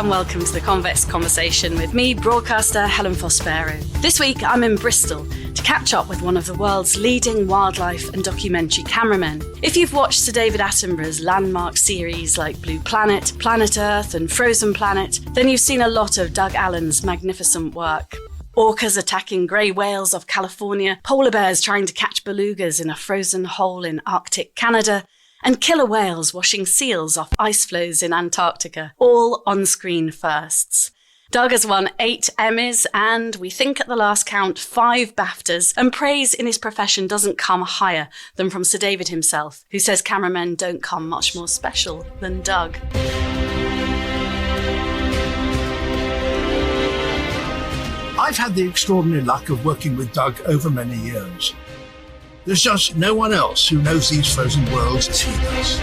and welcome to the Convex Conversation with me, broadcaster Helen Fospero. This week I'm in Bristol to catch up with one of the world's leading wildlife and documentary cameramen. If you've watched Sir David Attenborough's landmark series like Blue Planet, Planet Earth and Frozen Planet, then you've seen a lot of Doug Allan's magnificent work. Orcas attacking grey whales off California, polar bears trying to catch belugas in a frozen hole in Arctic Canada, and killer whales washing seals off ice floes in Antarctica, all on-screen firsts. Doug has won 8 Emmys and, we think at the last count, 5 BAFTAs, and praise in his profession doesn't come higher than from Sir David himself, who says cameramen don't come much more special than Doug. I've had the extraordinary luck of working with Doug over many years. There's just no one else who knows these frozen worlds as he does.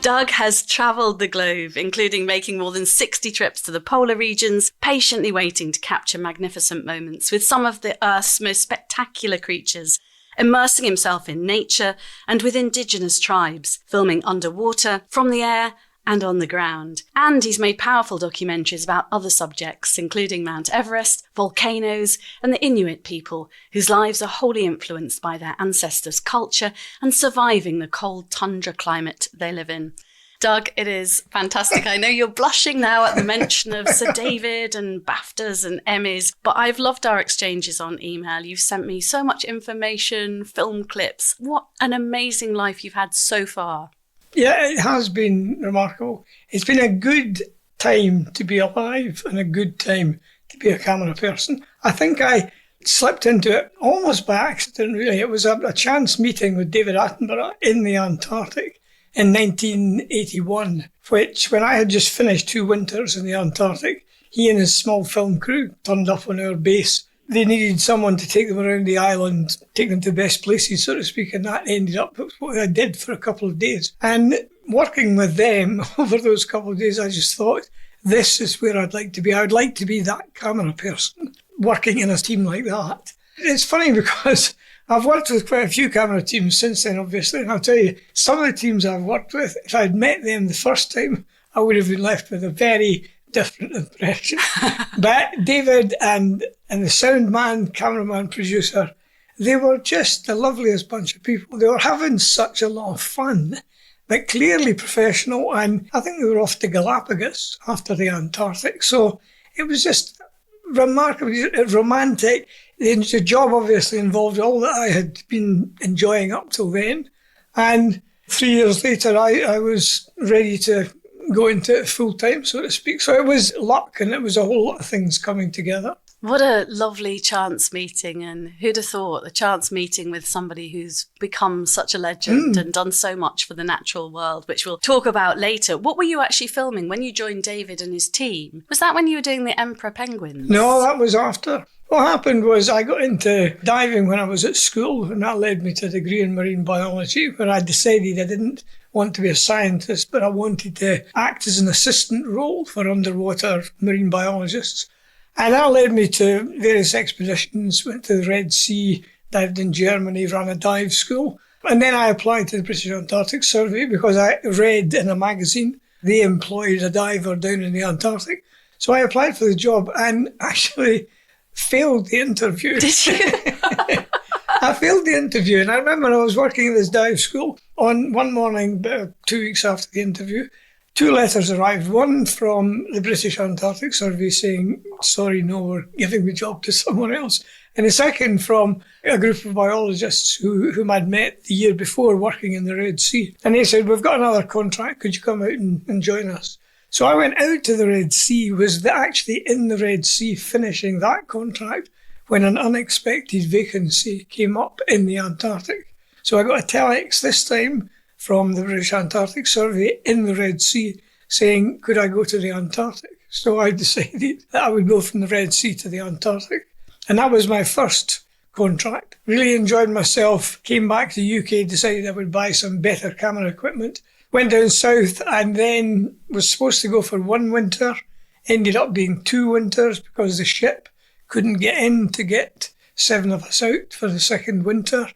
Doug has travelled the globe, including making more than 60 trips to the polar regions, patiently waiting to capture magnificent moments with some of the Earth's most spectacular creatures, immersing himself in nature and with indigenous tribes, filming underwater, from the air and on the ground. And he's made powerful documentaries about other subjects, including Mount Everest, volcanoes, and the Inuit people, whose lives are wholly influenced by their ancestors' culture and surviving the cold tundra climate they live in. Doug, it is fantastic. I know you're blushing now at the mention of Sir David and BAFTAs and Emmys, but I've loved our exchanges on email. You've sent me so much information, film clips. What an amazing life you've had so far. Yeah, it has been remarkable. It's been a good time to be alive and a good time to be a camera person. I think I slipped into it almost by accident, really. It was a chance meeting with David Attenborough in the Antarctic in 1981, which, when I had just finished 2 winters in the Antarctic, he and his small film crew turned up on our base. They needed someone to take them around the island, take them to best places, so to speak, and that ended up what I did for a couple of days. And working with them over those couple of days, I just thought, this is where I'd like to be. I would like to be that camera person, working in a team like that. It's funny because I've worked with quite a few camera teams since then, obviously, and I'll tell you, some of the teams I've worked with, if I'd met them the first time, I would have been left with a very different impression. But David and the sound man, cameraman, producer, they were just the loveliest bunch of people. They were having such a lot of fun, but clearly professional. And I think they were off to Galapagos after the Antarctic. So it was just remarkably romantic. The job obviously involved all that I had been enjoying up till then. And 3 years later, I was ready to go into it full time, so to speak. So it was luck, and it was a whole lot of things coming together. What a lovely chance meeting, and who'd have thought a chance meeting with somebody who's become such a legend and done so much for the natural world, which we'll talk about later. What were you actually filming when you joined David and his team? Was that when you were doing the Emperor penguins? No, that was after. What happened was I got into diving when I was at school, and that led me to a degree in marine biology, where I decided I didn't want to be a scientist, but I wanted to act as an assistant role for underwater marine biologists. And that led me to various expeditions, went to the Red Sea, dived in Germany, ran a dive school. And then I applied to the British Antarctic Survey because I read in a magazine they employed a diver down in the Antarctic. So I applied for the job and actually failed the interview. Did you? I failed the interview, and I remember I was working at this dive school. On one morning, about 2 weeks after the interview, 2 letters arrived. One from the British Antarctic Survey saying, sorry, no, we're giving the job to someone else. And a second from a group of biologists whom I'd met the year before working in the Red Sea. And they said, we've got another contract, could you come out and join us? So I went out to the Red Sea, was actually in the Red Sea finishing that contract when an unexpected vacancy came up in the Antarctic. So I got a telex this time from the British Antarctic Survey in the Red Sea saying, could I go to the Antarctic? So I decided that I would go from the Red Sea to the Antarctic. And that was my first contract. Really enjoyed myself, came back to the UK, decided I would buy some better camera equipment, went down south and then was supposed to go for 1 winter, ended up being 2 winters because the ship couldn't get in to get 7 of us out for the second winter.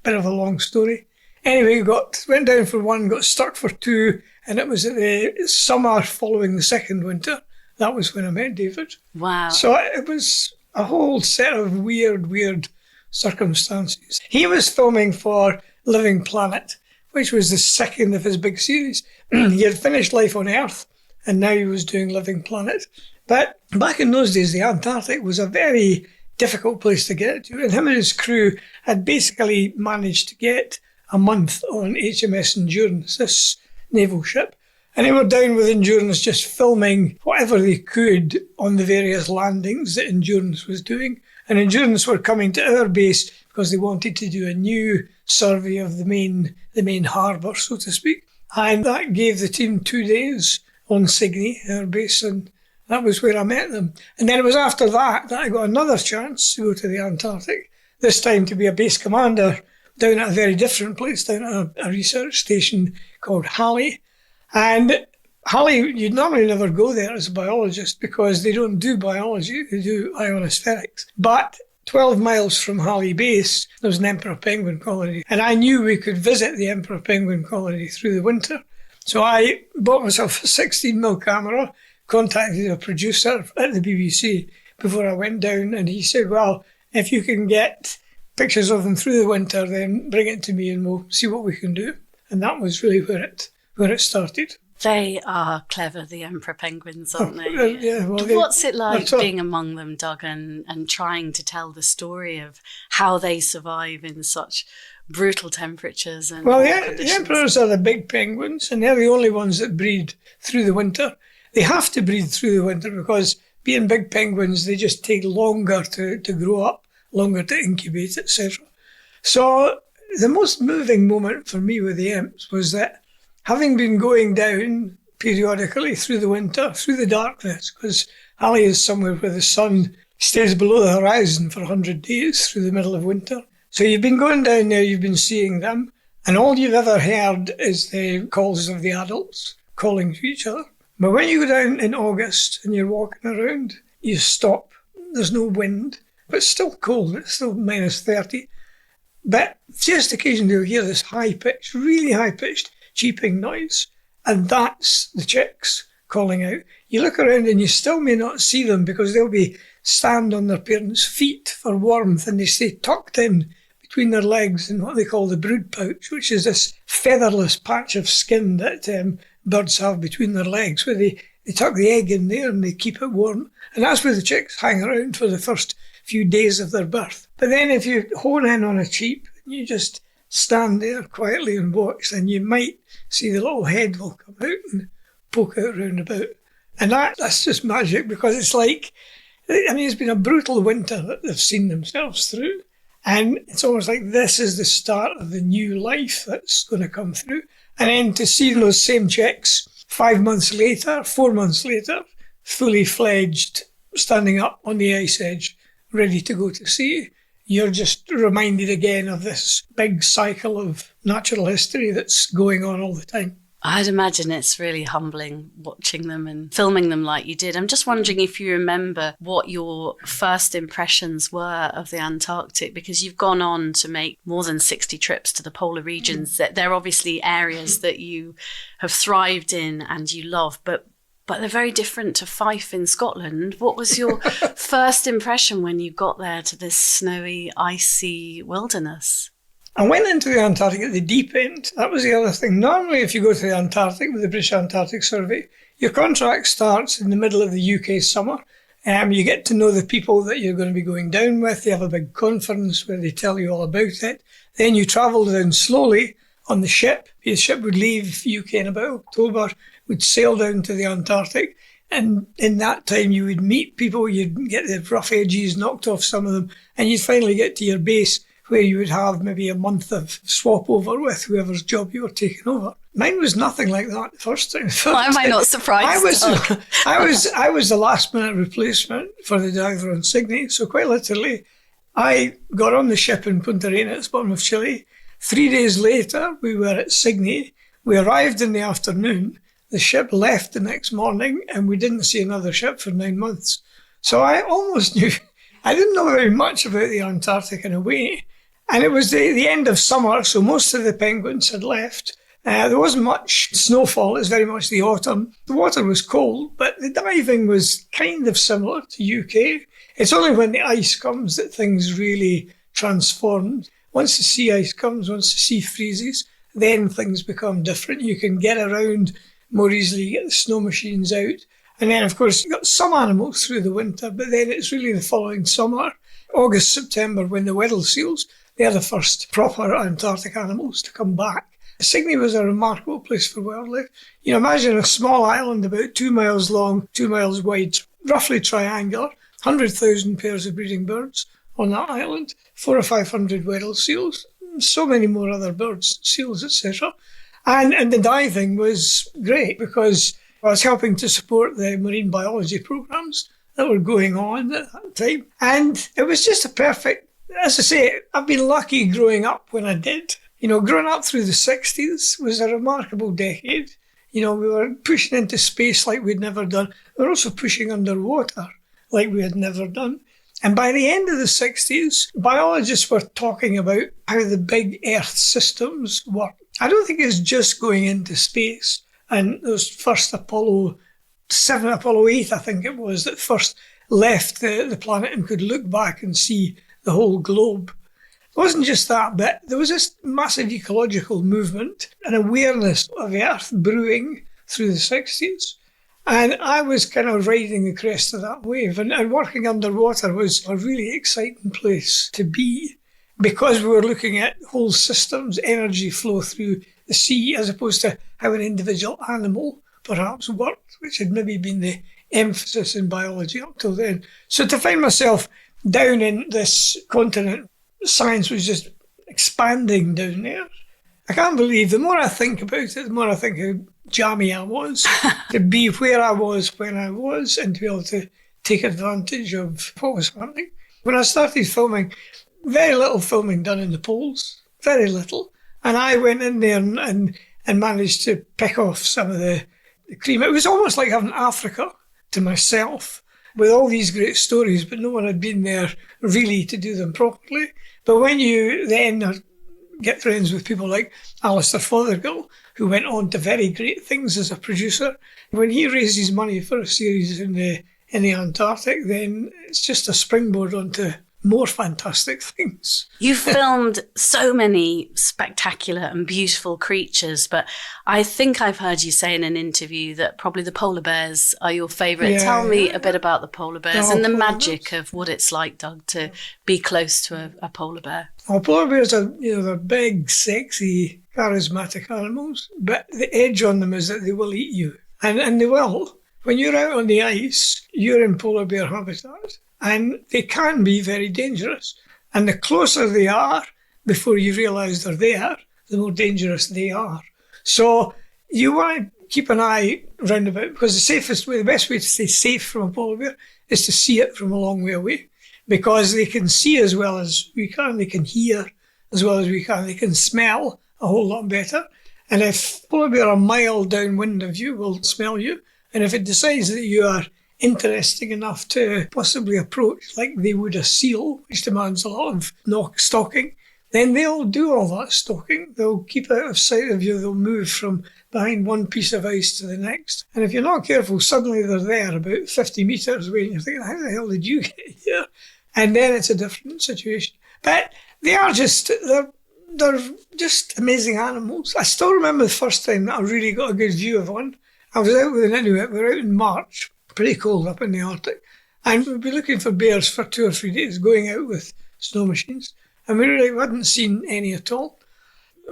Bit of a long story. Anyway, went down for one, got stuck for two, and it was at the summer following the second winter. That was when I met David. Wow. So it was a whole set of weird circumstances. He was filming for Living Planet, which was the second of his big series. He had finished Life on Earth, and now he was doing Living Planet. But back in those days, the Antarctic was a very difficult place to get to, and him and his crew had basically managed to get a month on HMS Endurance, this naval ship. And they were down with Endurance just filming whatever they could on the various landings that Endurance was doing. And Endurance were coming to our base because they wanted to do a new survey of the main harbour, so to speak. And that gave the team 2 days on Signy, our base, and that was where I met them. And then it was after that I got another chance to go to the Antarctic, this time to be a base commander down at a very different place, down at a research station called Halley. And Halley, you'd normally never go there as a biologist because they don't do biology, they do ionospherics. But 12 miles from Halley Base, there was an emperor penguin colony. And I knew we could visit the emperor penguin colony through the winter. So I bought myself a 16mm camera, contacted a producer at the BBC before I went down, and he said, well, if you can get pictures of them through the winter, then bring it to me and we'll see what we can do. And that was really where it started. They are clever, the emperor penguins, aren't they? Yeah, well, what's it like being among them, Doug, and trying to tell the story of how they survive in such brutal temperatures and the emperors are the big penguins, and they're the only ones that breed through the winter. They have to breed through the winter because being big penguins, they just take longer to grow up, longer to incubate, etc. So the most moving moment for me with the Emps was that having been going down periodically through the winter, through the darkness, because Halley is somewhere where the sun stays below the horizon for 100 days through the middle of winter. So you've been going down there, you've been seeing them, and all you've ever heard is the calls of the adults calling to each other. But when you go down in August and you're walking around, you stop. There's no wind, but it's still cold. It's still minus 30. But just occasionally you'll hear this high-pitched, really high-pitched cheeping noise, and that's the chicks calling out. You look around and you still may not see them because they'll be stand on their parents' feet for warmth, and they stay tucked in between their legs in what they call the brood pouch, which is this featherless patch of skin that birds have between their legs, where they tuck the egg in there and they keep it warm. And that's where the chicks hang around for the first few days of their birth. But then if you hone in on a cheep, you just stand there quietly and watch, then you might see the little head will come out and poke out round about. And that's just magic, because it's like, I mean, it's been a brutal winter that they've seen themselves through. And it's almost like this is the start of the new life that's going to come through. And then to see those same chicks 5 months later, 4 months later, fully fledged, standing up on the ice edge, ready to go to sea, you're just reminded again of this big cycle of natural history that's going on all the time. I'd imagine it's really humbling watching them and filming them like you did. I'm just wondering if you remember what your first impressions were of the Antarctic, because you've gone on to make more than 60 trips to the polar regions. They're obviously areas that you have thrived in and you love, but they're very different to Fife in Scotland. What was your first impression when you got there to this snowy, icy wilderness? I went into the Antarctic at the deep end. That was the other thing. Normally, if you go to the Antarctic with the British Antarctic Survey, your contract starts in the middle of the UK summer. You get to know the people that you're going to be going down with. They have a big conference where they tell you all about it. Then you travel down slowly on the ship. The ship would leave UK in about October, would sail down to the Antarctic. And in that time, you would meet people. You'd get the rough edges knocked off some of them. And you'd finally get to your base, where you would have maybe a month of swap over with whoever's job you were taking over. Mine was nothing like that the first time. Why am I not surprised? I was the last minute replacement for the diver on Signy. So quite literally, I got on the ship in Punta Arenas, bottom of Chile. 3 days later, we were at Signy. We arrived in the afternoon. The ship left the next morning, and we didn't see another ship for 9 months. So I almost knew. I didn't know very much about the Antarctic in a way. And it was the end of summer, so most of the penguins had left. There wasn't much snowfall, it was very much the autumn. The water was cold, but the diving was kind of similar to UK. It's only when the ice comes that things really transform. Once the sea ice comes, once the sea freezes, then things become different. You can get around more easily, get the snow machines out. And then, of course, you've got some animals through the winter, but then it's really the following summer, August, September, when the Weddell seals, they're the first proper Antarctic animals to come back. Sydney was a remarkable place for wildlife. You know, imagine a small island about 2 miles long, 2 miles wide, roughly triangular, 100,000 pairs of breeding birds on that island, 400 or 500 Weddell seals, so many more other birds, seals, etc. And the diving was great because I was helping to support the marine biology programs that were going on at that time. And it was just a perfect, as I say, I've been lucky growing up when I did. You know, growing up through the 60s was a remarkable decade. You know, we were pushing into space like we'd never done. We were also pushing underwater like we had never done. And by the end of the 60s, biologists were talking about how the big Earth systems work. I don't think it's just going into space. And those first Apollo 7, Apollo 8, I think it was, that first left the planet and could look back and see the whole globe. It wasn't just that, but there was this massive ecological movement and awareness of Earth brewing through the 60s. And I was kind of riding the crest of that wave. And working underwater was a really exciting place to be because we were looking at whole systems, energy flow through the sea, as opposed to how an individual animal perhaps worked, which had maybe been the emphasis in biology up till then. So to find myself down in this continent, science was just expanding down there. I can't believe, the more I think about it, the more I think how jammy I was to be where I was when I was and to be able to take advantage of what was happening. When I started filming, very little filming done in the poles, very little. And I went in there and managed to pick off some of the cream. It was almost like having Africa to myself with all these great stories, but no one had been there really to do them properly. But when you then get friends with people like Alistair Fothergill, who went on to very great things as a producer, when he raises money for a series in the Antarctic, then it's just a springboard onto more fantastic things. You filmed so many spectacular and beautiful creatures, but I think I've heard you say in an interview that probably the polar bears are your favourite. Yeah. Tell me a bit about the polar bears and the polar magic bears. of what it's like, Doug, to be close to a polar bear. Well, polar bears are, they're big, sexy, charismatic animals, but the edge on them is that they will eat you. And they will. When you're out on the ice, you're in polar bear habitat. And they can be very dangerous. And the closer they are, before you realise they're there, the more dangerous they are. So you want to keep an eye round about, because the best way to stay safe from a polar bear is to see it from a long way away. Because they can see as well as we can, they can hear as well as we can, they can smell a whole lot better. And if polar bear a mile downwind of you will smell you, and if it decides that you are interesting enough to possibly approach like they would a seal, which demands a lot of stalking, then they'll do all that stalking. They'll keep out of sight of you. They'll move from behind one piece of ice to the next. And if you're not careful, suddenly they're there about 50 metres away and you're thinking, how the hell did you get here? And then it's a different situation. But they are just, they're just amazing animals. I still remember the first time that I really got a good view of one. I was out with an Inuit. We were out in March, pretty cold up in the Arctic. And we'd be looking for bears for 2 or 3 days, going out with snow machines. And we really hadn't seen any at all.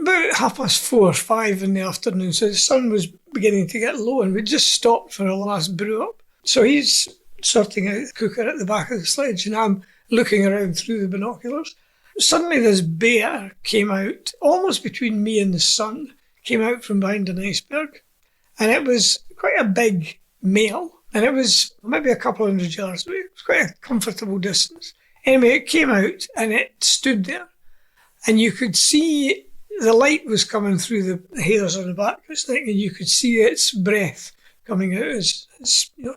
About 4:30 or 5 in the afternoon, so the sun was beginning to get low, and we just stopped for a last brew up. So he's sorting out the cooker at the back of the sledge, and I'm looking around through the binoculars. Suddenly this bear came out, almost between me and the sun, came out from behind an iceberg. And it was quite a big male, and it was maybe a couple of 100 yards away. It was quite a comfortable distance. Anyway, it came out and it stood there, and you could see the light was coming through the hairs on the back of its neck, and you could see its breath coming out as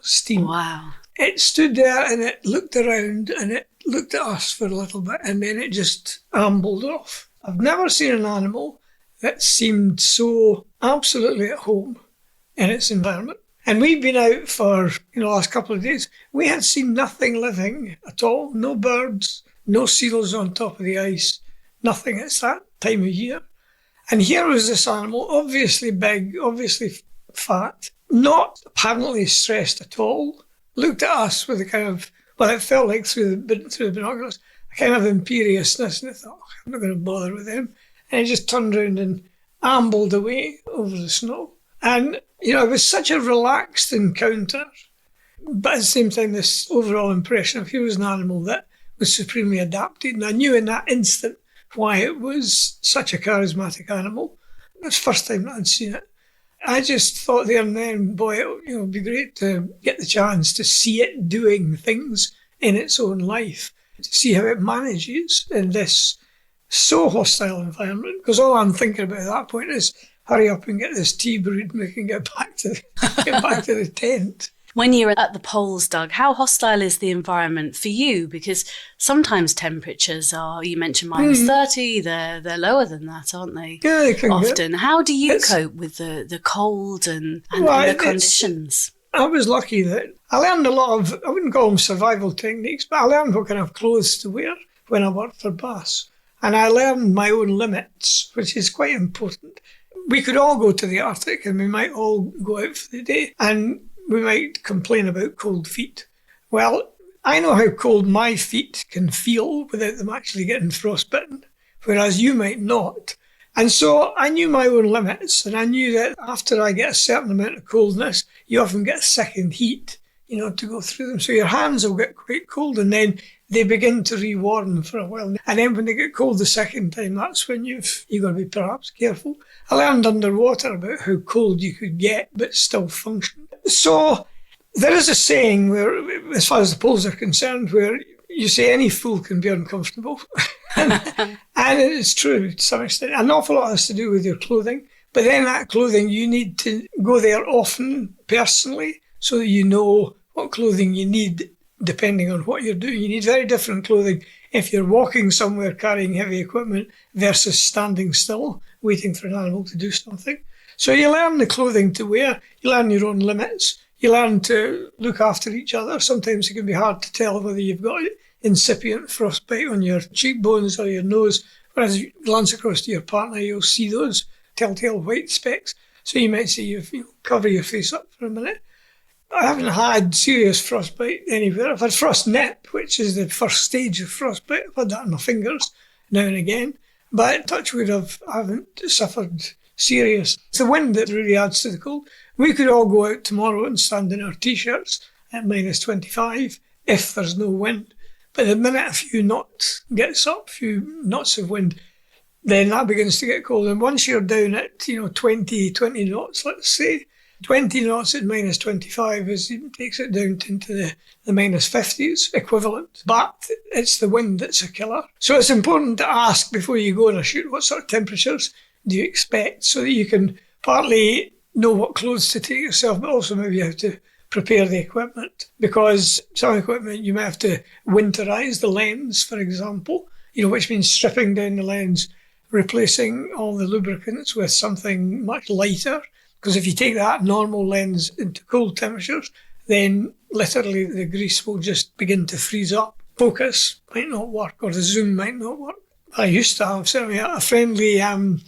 steam. Wow. It stood there and it looked around and it looked at us for a little bit and then it just ambled off. I've never seen an animal that seemed so absolutely at home in its environment. And we've been out for the last couple of days. We had seen nothing living at all. No birds, no seals on top of the ice, nothing. It's that time of year. And here was this animal, obviously big, obviously fat, not apparently stressed at all, looked at us with a kind of, well, it felt like through the binoculars, a kind of imperiousness, and I thought, I'm not going to bother with him. And he just turned around and ambled away over the snow. And, it was such a relaxed encounter, but at the same time, this overall impression of here was an animal that was supremely adapted. And I knew in that instant why it was such a charismatic animal. It was the first time that I'd seen it. I just thought there and then, boy, it would be great to get the chance to see it doing things in its own life, to see how it manages in this so hostile environment. Because all I'm thinking about at that point is hurry up and get this tea brewed and we can get back to the tent. When you're at the poles, Doug, how hostile is the environment for you? Because sometimes temperatures are, you mentioned minus 30, they're lower than that, aren't they? Yeah, they can often. How do you cope with the cold and the conditions? I was lucky that I learned a lot of, I wouldn't call them survival techniques, but I learned what kind of clothes to wear when I worked for BAFTA. And I learned my own limits, which is quite important. We could all go to the Arctic and we might all go out for the day and we might complain about cold feet. Well, I know how cold my feet can feel without them actually getting frostbitten, whereas you might not. And so I knew my own limits, and I knew that after I get a certain amount of coldness, you often get a second heat, to go through them. So your hands will get quite cold and then they begin to re-warm for a while. And then when they get cold the second time, that's when you've got to be perhaps careful. I learned underwater about how cold you could get but still function. So there is a saying where, as far as the poles are concerned, where you say any fool can be uncomfortable. and it is true to some extent. An awful lot has to do with your clothing. But then that clothing, you need to go there often personally so that you know what clothing you need depending on what you're doing. You need very different clothing if you're walking somewhere carrying heavy equipment versus standing still waiting for an animal to do something. So you learn the clothing to wear, you learn your own limits, you learn to look after each other. Sometimes it can be hard to tell whether you've got incipient frostbite on your cheekbones or your nose, whereas you glance across to your partner, you'll see those telltale white specks. So you might say, you cover your face up for a minute. I haven't had serious frostbite anywhere. I've had frost nip, which is the first stage of frostbite. I've had that on my fingers now and again. But touch wood, I haven't suffered serious. It's the wind that really adds to the cold. We could all go out tomorrow and stand in our T-shirts at minus 25 if there's no wind. But the minute a few knots gets up, a few knots of wind, then that begins to get cold. And once you're down at 20 knots, let's say, 20 knots at minus 25 takes it down into the minus 50s equivalent. But it's the wind that's a killer. So it's important to ask before you go on a shoot what sort of temperatures do you expect, so that you can partly know what clothes to take yourself, but also maybe you have to prepare the equipment. Because some equipment you may have to winterize the lens, for example, which means stripping down the lens, replacing all the lubricants with something much lighter. Because if you take that normal lens into cold temperatures, then literally the grease will just begin to freeze up. Focus might not work, or the zoom might not work. I used to have certainly a friendly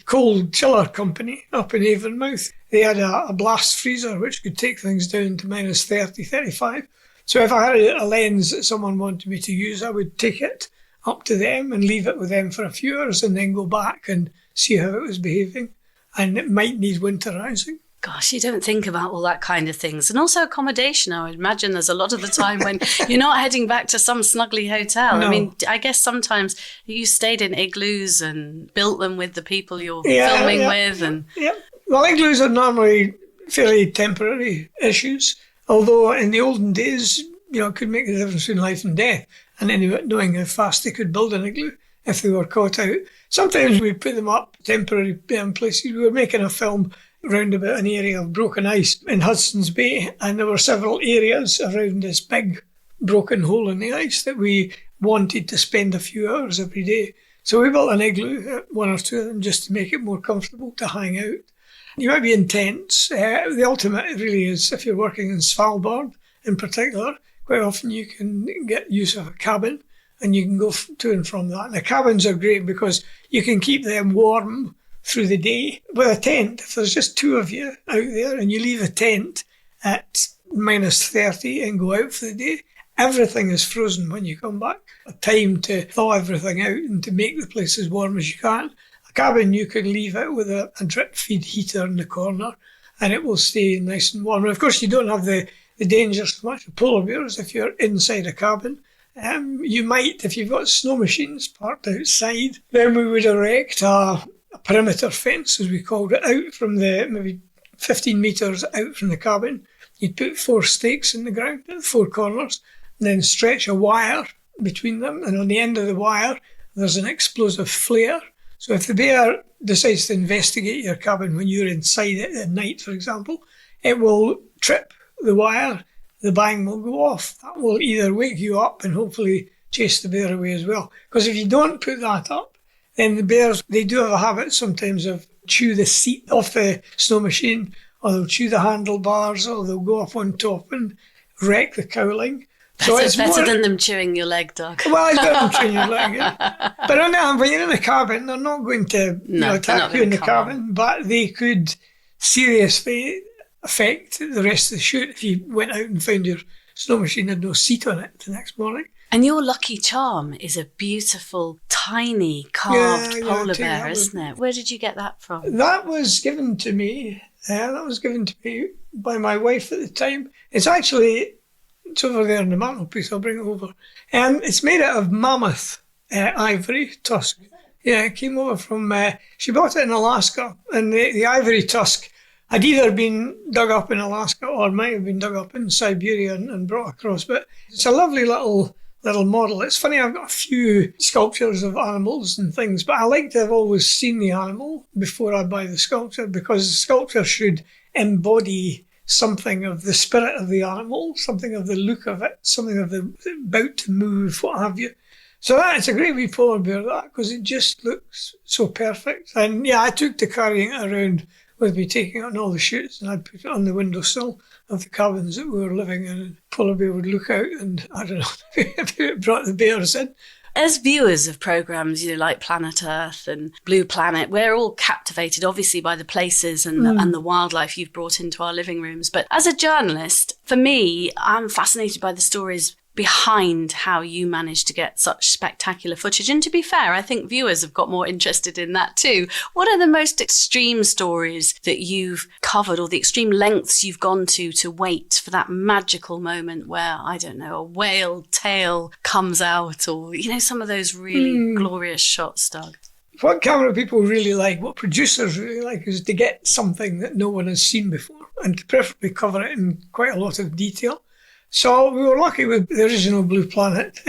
cold chiller company up in Avonmouth. They had a blast freezer which could take things down to minus 30, 35. So if I had a lens that someone wanted me to use, I would take it up to them and leave it with them for a few hours and then go back and see how it was behaving. And it might need winterizing. Gosh, you don't think about all that kind of things. And also accommodation, I would imagine there's a lot of the time when you're not heading back to some snuggly hotel. No. I mean, I guess sometimes you stayed in igloos and built them with the people you're filming with. Yeah. Well, igloos are normally fairly temporary issues, although in the olden days, it could make the difference between life and death. And anyway, knowing how fast they could build an igloo if they were caught out. Sometimes we put them up temporary places. We were making a film round about an area of broken ice in Hudson's Bay, and there were several areas around this big broken hole in the ice that we wanted to spend a few hours every day. So we built an igloo, one or two of them, just to make it more comfortable to hang out. You might be in tents. The ultimate really is if you're working in Svalbard in particular, quite often you can get use of a cabin and you can go to and from that. And the cabins are great because you can keep them warm through the day. With a tent, if there's just two of you out there and you leave a tent at -30 and go out for the day, everything is frozen when you come back. A time to thaw everything out and to make the place as warm as you can. A cabin you can leave out with a drip feed heater in the corner and it will stay nice and warm. And of course you don't have the danger so much of polar bears if you're inside a cabin. You might, if you've got snow machines parked outside, then we would erect a perimeter fence, as we called it, out from maybe 15 metres out from the cabin. You'd put 4 stakes in the ground at the 4 corners, and then stretch a wire between them, and on the end of the wire there's an explosive flare. So if the bear decides to investigate your cabin when you're inside it at night, for example, it will trip the wire, the bang will go off. That will either wake you up and hopefully chase the bear away as well. Because if you don't put that up, then the bears, they do have a habit sometimes of chew the seat off the snow machine, or they'll chew the handlebars, or they'll go up on top and wreck the cowling. So it's better than them chewing your leg, Doug. Well, it's better than chewing your leg. Yeah. But on the other hand, when you're in a cabin, they're not going to attack you in the cabin, but they could seriously affect the rest of the shoot if you went out and found your snow machine had no seat on it the next morning. And your lucky charm is a beautiful, tiny, carved polar bear, isn't it? Where did you get that from? That was given to me. By my wife at the time. It's over there in the mantelpiece. I'll bring it over. It's made out of mammoth ivory tusk. Yeah, it came over from, she bought it in Alaska, and the ivory tusk had either been dug up in Alaska or might have been dug up in Siberia and brought across. But it's a lovely little model. It's funny, I've got a few sculptures of animals and things, but I like to have always seen the animal before I buy the sculpture, because the sculpture should embody something of the spirit of the animal, something of the look of it, something of the about to move, what have you. So it's a great wee polar bear, that, because it just looks so perfect. And yeah, I took to carrying it around with me, taking it on all the shoots, and I'd put it on the windowsill of the cabins that we were living in, and polar bear would look out and, I don't know, if it brought the bears in. As viewers of programmes, like Planet Earth and Blue Planet, we're all captivated, obviously, by the places and the wildlife you've brought into our living rooms. But as a journalist, for me, I'm fascinated by the stories behind how you managed to get such spectacular footage. And to be fair, I think viewers have got more interested in that too. What are the most extreme stories that you've covered, or the extreme lengths you've gone to wait for that magical moment where, I don't know, a whale tail comes out, or, some of those really glorious shots, Doug? What camera people really like, what producers really like, is to get something that no one has seen before and to preferably cover it in quite a lot of detail. So we were lucky with the original Blue Planet.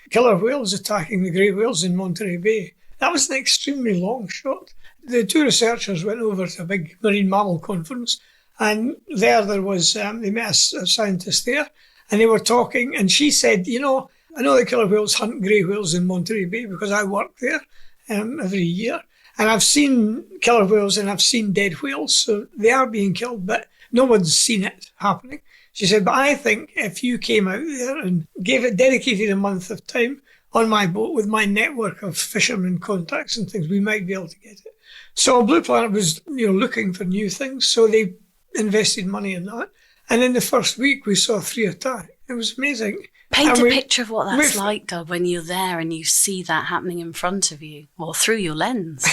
Killer whales attacking the grey whales in Monterey Bay. That was an extremely long shot. The 2 researchers went over to a big marine mammal conference, and there was, they met a scientist there, and they were talking, and she said, I know that killer whales hunt grey whales in Monterey Bay because I work there every year, and I've seen killer whales and I've seen dead whales, so they are being killed, but no one's seen it happening. She said, but I think if you came out there and dedicated a month of time on my boat with my network of fishermen contacts and things, we might be able to get it. So Blue Planet was, looking for new things, so they invested money in that. And in the first week, we saw 3 attacks. It was amazing. Paint a picture of what that's like, Doug, when you're there and you see that happening in front of you, or through your lens.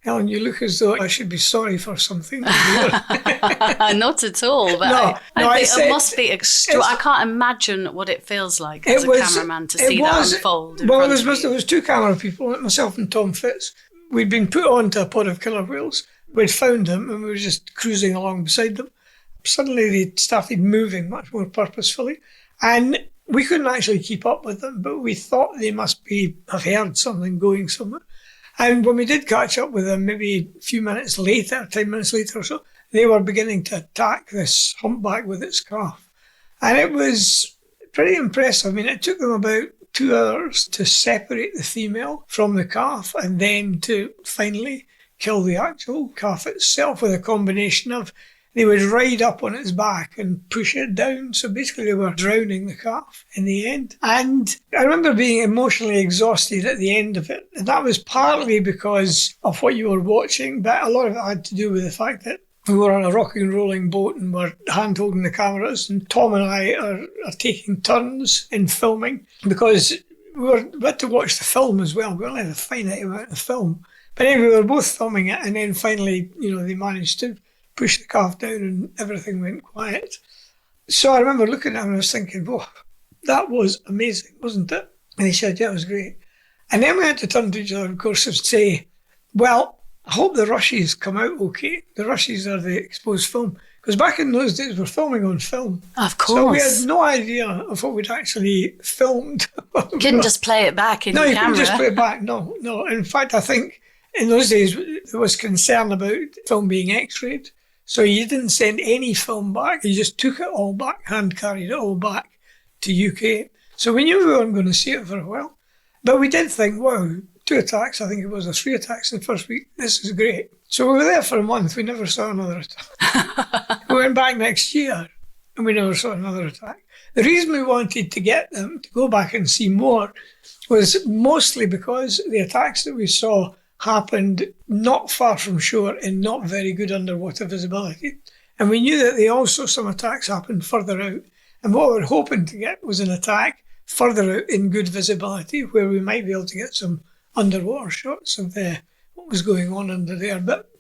Helen, you look as though I should be sorry for something. Not at all, but I think it must be extra. I can't imagine what it feels like as a cameraman to see that unfold in front of you. There was 2 camera people, myself and Tom Fitz. We'd been put onto a pod of killer whales. We'd found them and we were just cruising along beside them. Suddenly they started moving much more purposefully, and we couldn't actually keep up with them, but we thought they must have heard something going somewhere. And when we did catch up with them, maybe a few minutes later, 10 minutes later or so, they were beginning to attack this humpback with its calf. And it was pretty impressive. I mean, it took them about 2 hours to separate the female from the calf and then to finally kill the actual calf itself with a combination of they would ride up on its back and push it down. So basically they were drowning the calf in the end. And I remember being emotionally exhausted at the end of it. And that was partly because of what you were watching, but a lot of it had to do with the fact that we were on a rocking and rolling boat and we're hand-holding the cameras, and Tom and I are taking turns in filming because we had to watch the film as well. We only had a finite amount of film. But anyway, we were both filming it, and then finally, they managed to push the calf down and everything went quiet. So I remember looking at him and I was thinking, whoa, that was amazing, wasn't it? And he said, yeah, it was great. And then we had to turn to each other, of course, and say, well, I hope the rushes come out okay. The rushes are the exposed film. Because back in those days, we're filming on film. Of course. So we had no idea of what we'd actually filmed. You couldn't just play it back in the camera. No, you couldn't just play it back. No. In fact, I think in those days, there was concern about film being x-rayed. So you didn't send any film back. You just took it all back, hand-carried it all back to UK. So we knew we weren't going to see it for a while. But we did think, wow, 2 attacks, I think it was, or 3 attacks in the first week. This is great. So we were there for a month. We never saw another attack. We went back next year and we never saw another attack. The reason we wanted to get them to go back and see more was mostly because the attacks that we saw happened not far from shore in not very good underwater visibility. And we knew that they also, some attacks happened further out. And what we were hoping to get was an attack further out in good visibility where we might be able to get some underwater shots of what was going on under there. But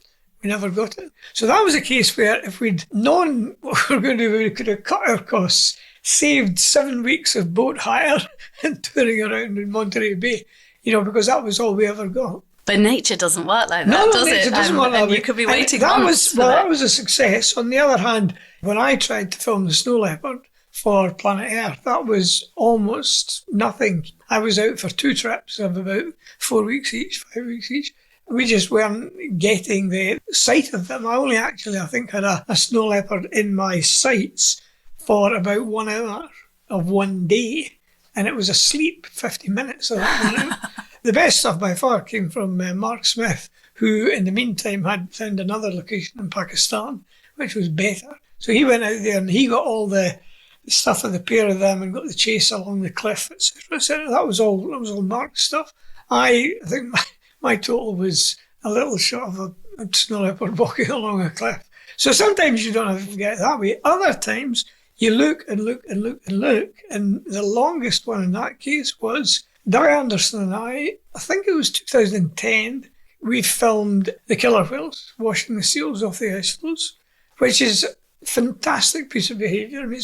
we never got it. So that was a case where if we'd known what we were going to do, we could have cut our costs, saved 7 weeks of boat hire and touring around in Monterey Bay, because that was all we ever got. But nature doesn't work like that, does it? Nature doesn't work that way. You could be waiting that months that was a success. On the other hand, when I tried to film the snow leopard for Planet Earth, that was almost nothing. I was out for 2 trips of about 4 weeks each, 5 weeks each. We just weren't getting the sight of them. I think, had a snow leopard in my sights for about 1 hour of one day. And it was asleep 50 minutes of that 1 hour. The best stuff by far came from Mark Smith, who in the meantime had found another location in Pakistan, which was better. So he went out there and he got all the stuff of the pair of them and got the chase along the cliff, etc., etc. That was all Mark's stuff. I think my total was a little shot of a snow leopard walking along a cliff. So sometimes you don't have to get it that way. Other times you look and look and look and look. And the longest one in that case was Doug Anderson and I think it was 2010, we filmed the killer whales washing the seals off the ice floes, which is a fantastic piece of behaviour. I mean,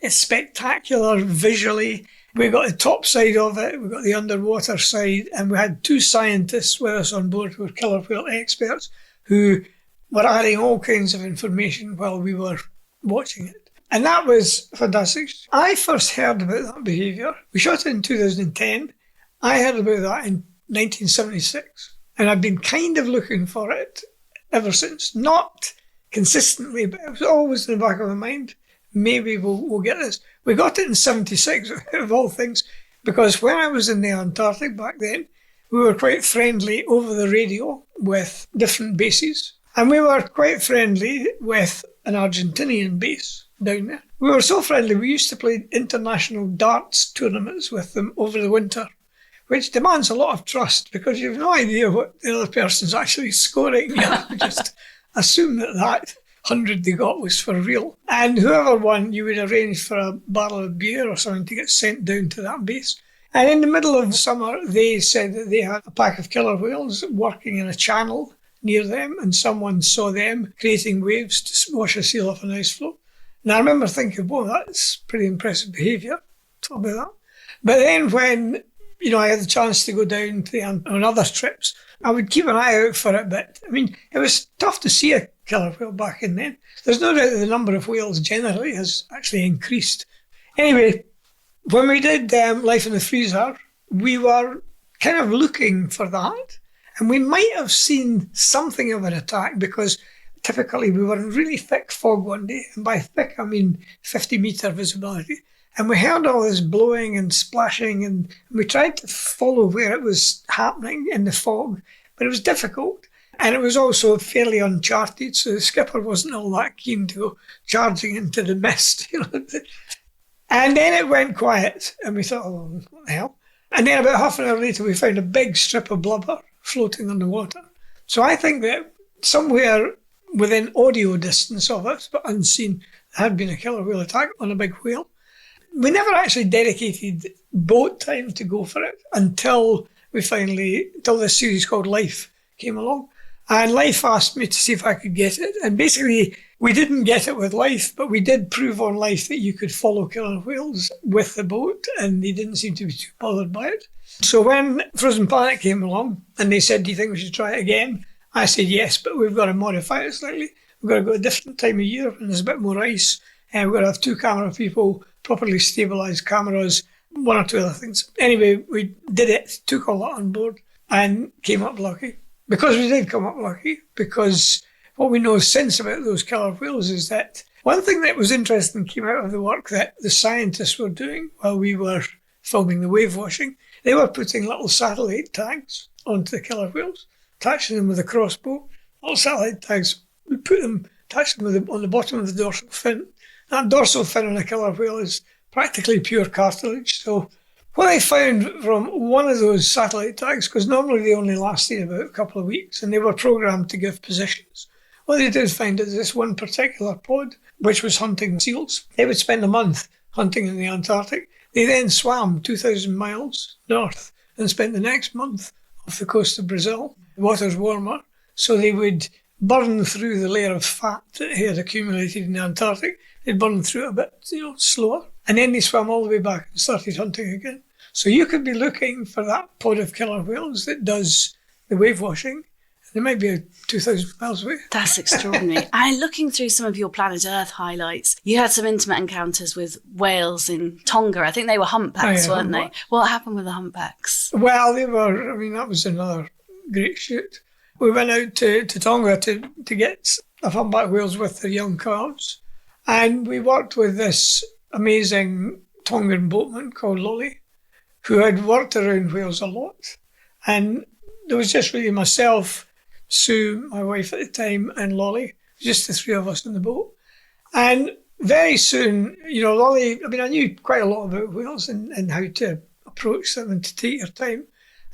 it's spectacular visually. We got the top side of it, we got the underwater side, and we had 2 scientists with us on board who were killer whale experts who were adding all kinds of information while we were watching it. And that was fantastic. I first heard about that behaviour. We shot it in 2010. I heard about that in 1976. And I've been kind of looking for it ever since. Not consistently, but it was always in the back of my mind. Maybe we'll get this. We got it in 76, of all things, because when I was in the Antarctic back then, we were quite friendly over the radio with different bases. And we were quite friendly with an Argentinian base down there. We were so friendly, we used to play international darts tournaments with them over the winter, which demands a lot of trust because you have no idea what the other person's actually scoring. You have to just assume that 100 they got was for real. And whoever won, you would arrange for a barrel of beer or something to get sent down to that base. And in the middle of summer, they said that they had a pack of killer whales working in a channel near them, and someone saw them creating waves to wash a seal off an ice floe. And I remember thinking, whoa, that's pretty impressive behaviour. Talk about that. But then when, I had the chance to go down to on other trips, I would keep an eye out for it. But, it was tough to see a killer whale back in then. There's no doubt that the number of whales generally has actually increased. Anyway, when we did Life in the Freezer, we were kind of looking for that. And we might have seen something of an attack because typically we were in really thick fog one day. And by thick, I mean 50-metre visibility. And we heard all this blowing and splashing, and we tried to follow where it was happening in the fog, but it was difficult. And it was also fairly uncharted, so the skipper wasn't all that keen to go charging into the mist. And then it went quiet, and we thought, oh, what the hell? And then about half an hour later, we found a big strip of blubber floating on the water. So I think that somewhere within audio distance of us, but unseen, there had been a killer whale attack on a big whale. We never actually dedicated boat time to go for it until this series called Life came along. And Life asked me to see if I could get it. And basically, we didn't get it with Life, but we did prove on Life that you could follow killer whales with the boat, and they didn't seem to be too bothered by it. So when Frozen Planet came along and they said, do you think we should try it again? I said yes, but we've got to modify it slightly. We've got to go a different time of year when there's a bit more ice, and we've got to have 2 camera people, properly stabilised cameras, 1 or 2 other things. Anyway, we did it, took all that on board, and came up lucky. Because we did come up lucky, because what we know since about those killer whales is that one thing that was interesting came out of the work that the scientists were doing while we were filming the wave washing. They were putting little satellite tags onto the killer whales, attaching them with a crossbow. Little satellite tags, we attach them on the bottom of the dorsal fin. That dorsal fin on a killer whale is practically pure cartilage. So what I found from one of those satellite tags, because normally they only lasted about a couple of weeks and they were programmed to give positions. What they did find is this one particular pod, which was hunting seals. They would spend a month hunting in the Antarctic. They then swam 2,000 miles north and spent the next month off the coast of Brazil. The water's warmer, so they would burn through the layer of fat that had accumulated in the Antarctic. They'd burn through it a bit, slower. And then they swam all the way back and started hunting again. So you could be looking for that pod of killer whales that does the wave washing. They might be 2,000 miles away. That's extraordinary. And looking through some of your Planet Earth highlights, you had some intimate encounters with whales in Tonga. I think they were humpbacks, weren't they? What happened with the humpbacks? Well, that was another great shoot. We went out to Tonga to get humpback whales with their young calves. And we worked with this amazing Tongan boatman called Lolly, who had worked around whales a lot. And there was just really myself, Sue, my wife at the time, and Lolly, just the 3 of us in the boat. And very soon, Lolly, I knew quite a lot about whales and how to approach them and to take your time.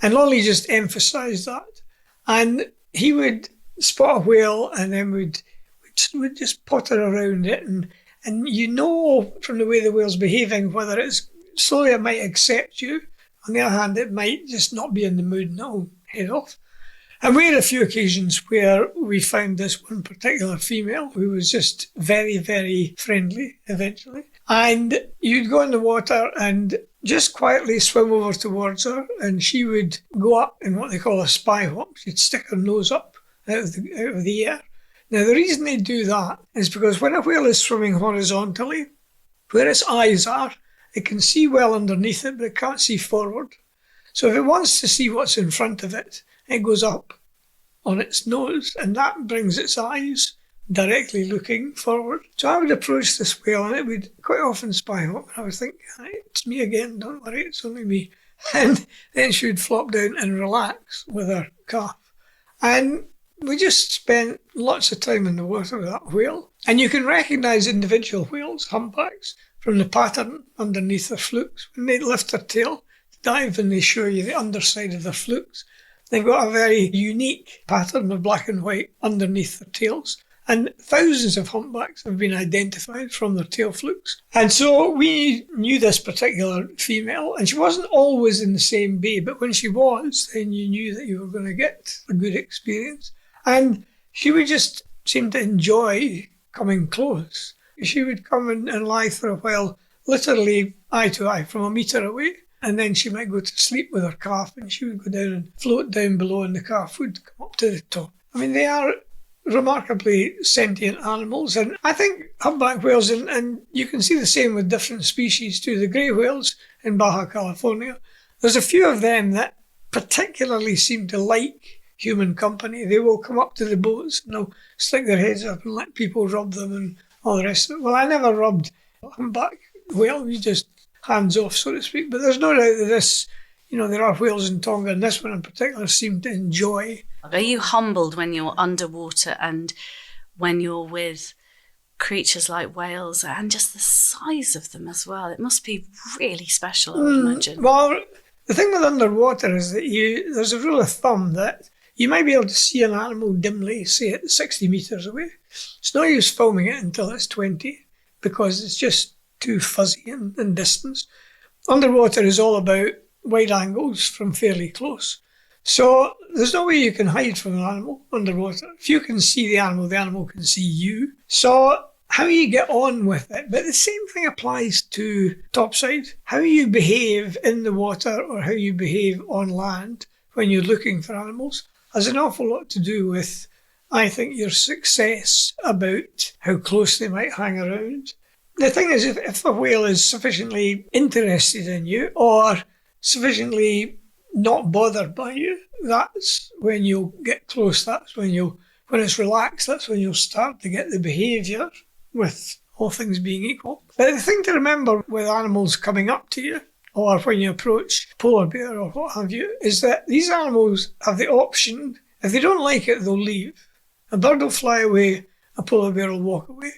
And Lolly just emphasised that. And he would spot a whale and then we'd just potter around it. And from the way the whale's behaving, whether it's slowly it might accept you. On the other hand, it might just not be in the mood and it'll head off. And we had a few occasions where we found this one particular female who was just very, very friendly eventually. And you'd go in the water and just quietly swim over towards her, and she would go up in what they call a spy hop. She'd stick her nose up out of the air. Now, the reason they do that is because when a whale is swimming horizontally, where its eyes are, it can see well underneath it, but it can't see forward. So if it wants to see what's in front of it, it goes up on its nose, and that brings its eyes directly looking forward. So I would approach this whale, and it would quite often spy hop, and I would think, it's me again, don't worry, it's only me. And then she would flop down and relax with her calf. And we just spent lots of time in the water with that whale. And you can recognise individual whales, humpbacks, from the pattern underneath their flukes. When they lift their tail to dive and they show you the underside of their flukes, they've got a very unique pattern of black and white underneath their tails. And thousands of humpbacks have been identified from their tail flukes. And so we knew this particular female, and she wasn't always in the same bay, but when she was, then you knew that you were going to get a good experience. And she would just seem to enjoy coming close. She would come and lie for a while, literally eye to eye, from a metre away. And then she might go to sleep with her calf, and she would go down and float down below, and the calf would come up to the top. They are remarkably sentient animals. And I think humpback whales, and you can see the same with different species too, the grey whales in Baja California, there's a few of them that particularly seem to like human company. They will come up to the boats and they'll stick their heads up and let people rub them and all the rest of it. Well, I never rubbed humpback whale, you just hands off, so to speak. But there's no doubt that this, there are whales in Tonga, and this one in particular seemed to enjoy. Are you humbled when you're underwater and when you're with creatures like whales and just the size of them as well? It must be really special, I would imagine. Well, the thing with underwater is that there's a rule of thumb that you might be able to see an animal dimly, say at 60 metres away. It's no use filming it until it's 20 because it's just too fuzzy in distance. Underwater is all about wide angles from fairly close. So there's no way you can hide from an animal underwater. If you can see the animal can see you. So how you get on with it, but the same thing applies to topside. How you behave in the water or how you behave on land when you're looking for animals has an awful lot to do with, I think, your success about how close they might hang around. The thing is, if a whale is sufficiently interested in you or sufficiently not bothered by you, that's when you'll get close. That's when it's relaxed, that's when you'll start to get the behaviour, with all things being equal. But the thing to remember with animals coming up to you, or when you approach polar bear or what have you, is that these animals have the option, if they don't like it, they'll leave. A bird will fly away, a polar bear will walk away.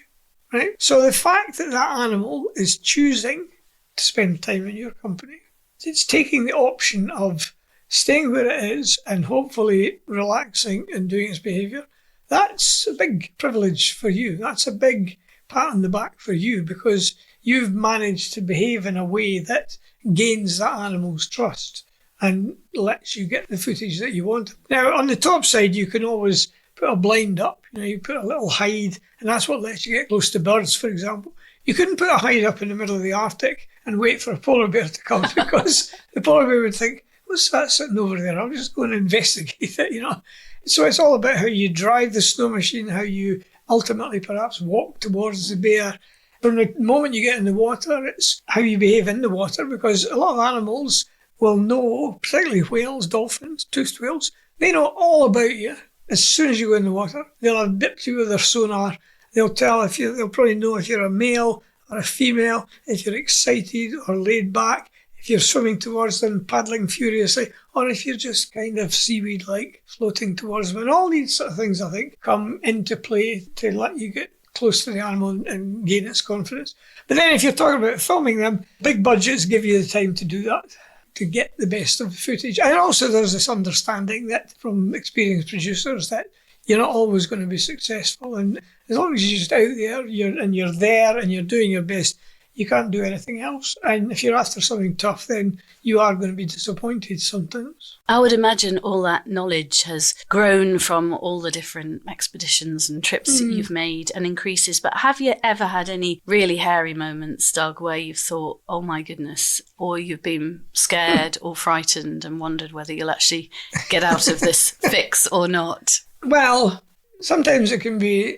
Right? So the fact that that animal is choosing to spend time in your company, it's taking the option of staying where it is and hopefully relaxing and doing its behaviour. That's a big privilege for you. That's a big pat on the back for you because you've managed to behave in a way that gains that animal's trust and lets you get the footage that you want. Now, on the top side, you can always put a blind up. You put a little hide, and that's what lets you get close to birds, for example. You couldn't put a hide up in the middle of the Arctic and wait for a polar bear to come because the polar bear would think, what's that sitting over there? I'll just go and investigate it, So it's all about how you drive the snow machine, how you ultimately perhaps walk towards the bear. From the moment you get in the water, it's how you behave in the water, because a lot of animals will know, particularly whales, dolphins, toothed whales, they know all about you as soon as you go in the water. They'll have dipped you with their sonar. They'll probably know if you're a male or a female, if you're excited or laid back, if you're swimming towards them, paddling furiously, or if you're just kind of seaweed-like floating towards them. And all these sort of things, I think, come into play to let you get close to the animal and gain its confidence. But then if you're talking about filming them, big budgets give you the time to do that, to get the best of the footage. And also there's this understanding that from experienced producers that you're not always going to be successful. And as long as you're just out there, you're there and you're doing your best, you can't do anything else. And if you're after something tough, then you are going to be disappointed sometimes. I would imagine all that knowledge has grown from all the different expeditions and trips that you've made and increases. But have you ever had any really hairy moments, Doug, where you've thought, oh my goodness, or you've been scared or frightened and wondered whether you'll actually get out of this fix or not? Well, sometimes it can be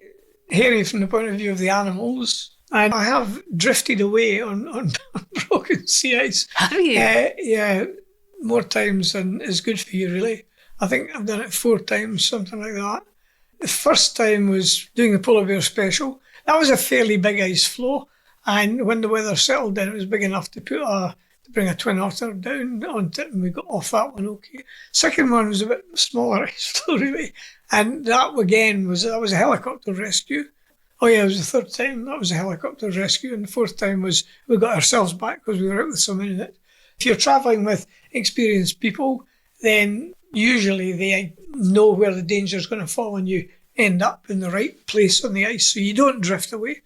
hairy from the point of view of the animals. And I have drifted away on broken sea ice. Have you? Yeah, more times than is good for you, really. I think I've done it 4 times, something like that. The first time was doing the polar bear special. That was a fairly big ice floe, and when the weather settled in, it was big enough to bring a twin otter down onto it, and we got off that one okay. Second one was a bit smaller ice floe, really, and that again was a helicopter rescue. Oh yeah, it was the 3rd time. That was a helicopter rescue. And the 4th time was we got ourselves back because we were out with someone in it. If you're travelling with experienced people, then usually they know where the danger is going to fall and you end up in the right place on the ice so you don't drift away.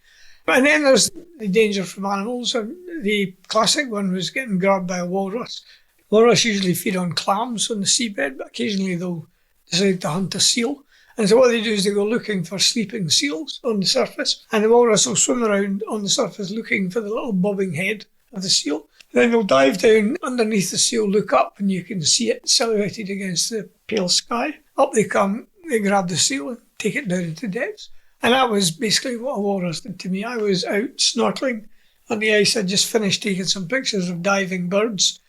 And then there's the danger from animals. The classic one was getting grabbed by a walrus. Walrus usually feed on clams on the seabed, but occasionally they'll decide to hunt a seal. And so what they do is they go looking for sleeping seals on the surface, and the walrus will swim around on the surface looking for the little bobbing head of the seal. Then they'll dive down underneath the seal, look up, and you can see it silhouetted against the pale sky. Up they come, they grab the seal and take it down into depths. And that was basically what a walrus did to me. I was out snorkeling on the ice. I'd just finished taking some pictures of diving birds,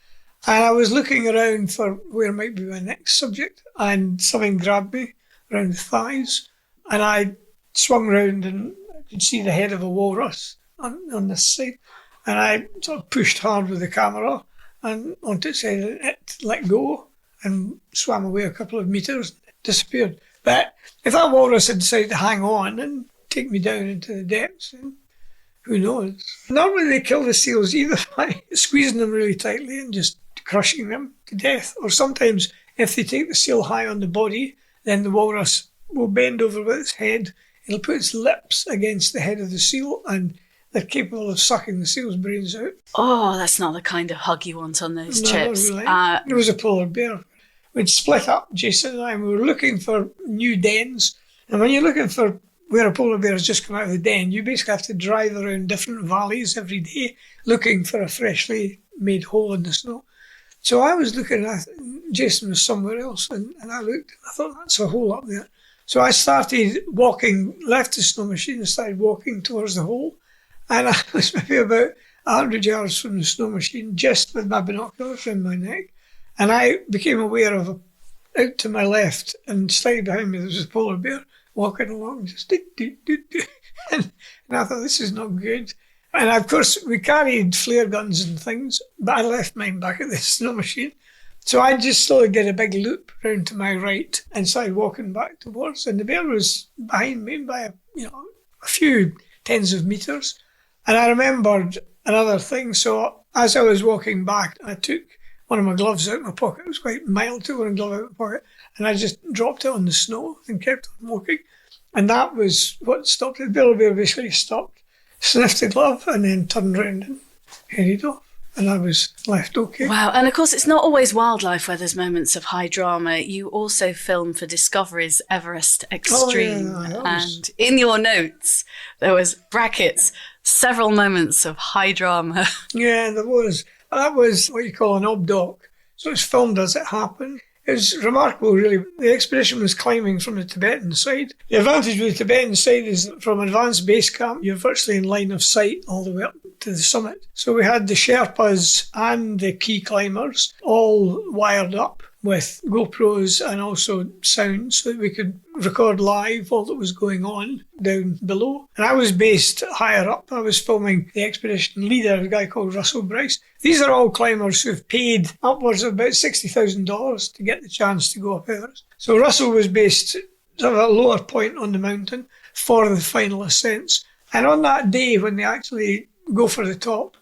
and I was looking around for where might be my next subject, and something grabbed me around the thighs, and I swung round and I could see the head of a walrus on this side. And I sort of pushed hard with the camera and onto its head, and it let go and swam away a couple of metres, disappeared. But if that walrus had decided to hang on and take me down into the depths, then who knows? Normally they kill the seals either by squeezing them really tightly and just crushing them to death, or sometimes if they take the seal high on the body, then the walrus will bend over with its head, it'll put its lips against the head of the seal, and they're capable of sucking the seal's brains out. Oh, that's not the kind of hug you want on those No, trips. not really. There was a polar bear. We'd split up, Jason and I, and we were looking for new dens. And when you're looking for where a polar bear has just come out of the den, you basically have to drive around different valleys every day looking for a freshly made hole in the snow. So I was looking at, Jason was somewhere else, and I looked, and I thought, that's a hole up there. So I started walking, left the snow machine and started walking towards the hole. And I was maybe about 100 yards from the snow machine, just with my binoculars around my neck. And I became aware of, out to my left and slightly behind me, there was a polar bear walking along, just do. And I thought, this is not good. And of course, we carried flare guns and things, but I left mine back at the snow machine. So I just slowly did a big loop round to my right and started walking back towards. And the bear was behind me by a few tens of metres. And I remembered another thing. So as I was walking back, I took one of my gloves out of my pocket. It was quite mild to one glove out of my pocket. And I just dropped it on the snow and kept on walking. And that was what stopped it. The bear basically stopped, sniffed the glove, and then turned round and headed off. And I was left okay. Wow. And of course, it's not always wildlife where there's moments of high drama. You also film for Discovery's Everest Extreme. And in your notes, there was brackets, several moments of high drama. Yeah, there was. That was what you call an obdoc. So it's filmed as it happened. It was remarkable, really. The expedition was climbing from the Tibetan side. The advantage with the Tibetan side is that from advanced base camp, you're virtually in line of sight all the way up to the summit. So we had the Sherpas and the key climbers all wired up with GoPros and also sound so that we could record live all that was going on down below. And I was based higher up. I was filming the expedition leader, a guy called Russell Bryce. These are all climbers who've paid upwards of about $60,000 to get the chance to go up Everest. So Russell was based at a lower point on the mountain for the final ascents. And on that day when they actually go for the top,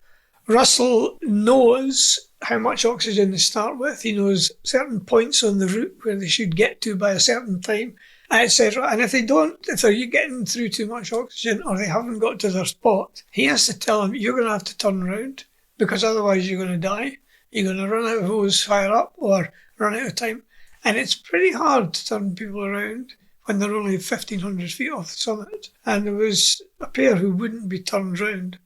Russell knows how much oxygen they start with. He knows certain points on the route where they should get to by a certain time, etc. And if they're getting through too much oxygen or they haven't got to their spot, he has to tell them, you're going to have to turn around because otherwise you're going to die. You're going to run out of hose higher up or run out of time. And it's pretty hard to turn people around when they're only 1,500 feet off the summit. And there was a pair who wouldn't be turned round,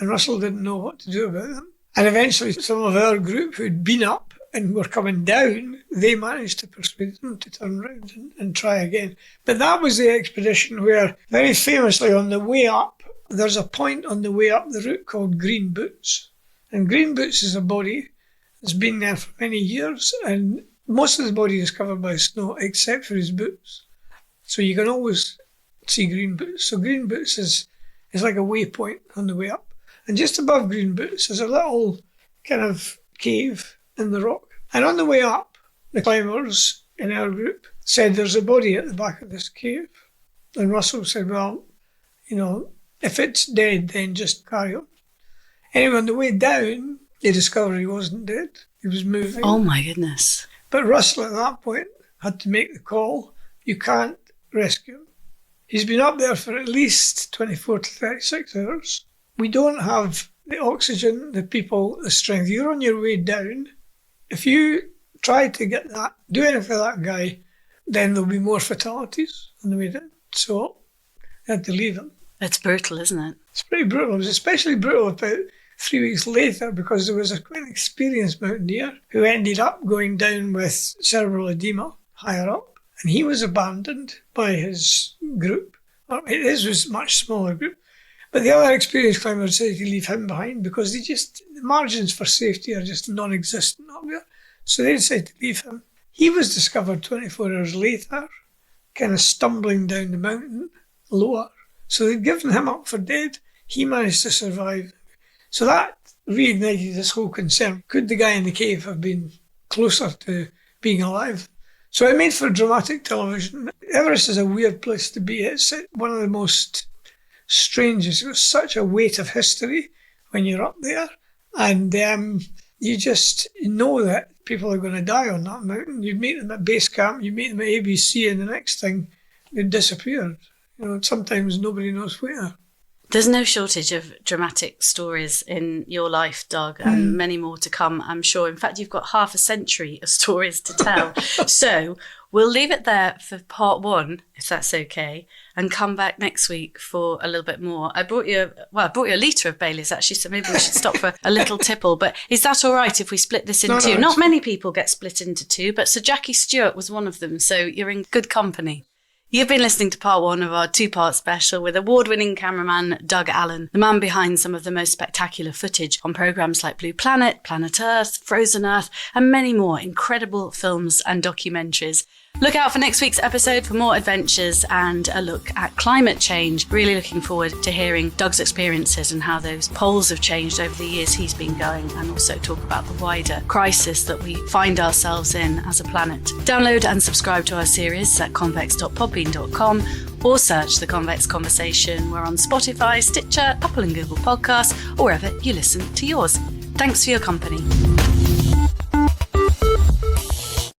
and Russell didn't know what to do about them. And eventually some of our group who'd been up and were coming down, they managed to persuade them to turn around and try again. But that was the expedition where, very famously on the way up, there's a point on the way up the route called Green Boots. And Green Boots is a body that's been there for many years, and most of the body is covered by snow except for his boots. So you can always see Green Boots. So Green Boots is like a waypoint on the way up. And just above Green Boots is a little kind of cave in the rock. And on the way up, the climbers in our group said there's a body at the back of this cave. And Russell said, well, if it's dead, then just carry on. Anyway, on the way down, they discovered he wasn't dead. He was moving. Oh my goodness. But Russell at that point had to make the call. You can't rescue him. He's been up there for at least 24 to 36 hours. We don't have the oxygen, the people, the strength. You're on your way down. If you try to get that, do anything for that guy, then there'll be more fatalities on the way down. So they had to leave him. It's brutal, isn't it? It's pretty brutal. It was especially brutal about 3 weeks later because there was a quite experienced mountaineer who ended up going down with cerebral edema higher up. And he was abandoned by his group. His was a much smaller group. But the other experienced climbers said to leave him behind because the margins for safety are just non-existent up there. So they decided to leave him. He was discovered 24 hours later, kind of stumbling down the mountain lower. So they'd given him up for dead. He managed to survive. So that reignited this whole concern. Could the guy in the cave have been closer to being alive? So it made for dramatic television. Everest is a weird place to be. It's one of the most strangest. It was such a weight of history when you're up there. And you just know that people are going to die on that mountain. You'd meet them at base camp, you meet them at ABC, and the next thing, they'd disappeared. Sometimes nobody knows where. There's no shortage of dramatic stories in your life, Doug, and many more to come, I'm sure. In fact, you've got half a century of stories to tell. So we'll leave it there for part 1, if that's okay, and come back next week for a little bit more. I brought you a litre of Baileys, actually, so maybe we should stop for a little tipple. But is that all right if we split this in two? Not many people get split into 2, but Sir Jackie Stewart was one of them, so you're in good company. You've been listening to part 1 of our 2-part special with award-winning cameraman Doug Allan, the man behind some of the most spectacular footage on programmes like Blue Planet, Planet Earth, Frozen Earth, and many more incredible films and documentaries. Look out for next week's episode for more adventures and a look at climate change. Really looking forward to hearing Doug's experiences and how those poles have changed over the years he's been going, and also talk about the wider crisis that we find ourselves in as a planet. Download and subscribe to our series at convex.podbean.com or search The Convex Conversation. We're on Spotify, Stitcher, Apple and Google Podcasts, or wherever you listen to yours. Thanks for your company.